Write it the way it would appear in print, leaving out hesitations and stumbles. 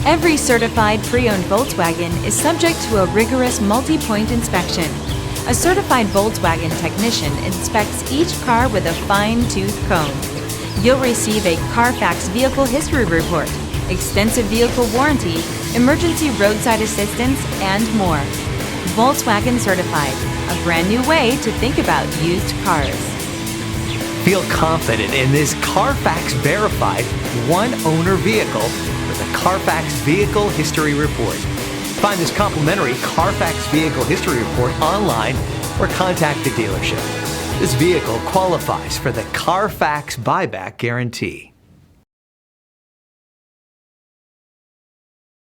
Every certified pre-owned Volkswagen is subject to a rigorous multi-point inspection. A certified Volkswagen technician inspects each car with a fine-tooth comb. You'll receive a CARFAX vehicle history report, extensive vehicle warranty, emergency roadside assistance, and more. Volkswagen Certified, a brand new way to think about used cars. Feel confident in this CARFAX verified one-owner vehicle with a CARFAX Vehicle History Report. Find this complimentary CARFAX Vehicle History Report online or contact the dealership. This vehicle qualifies for the CARFAX buyback guarantee.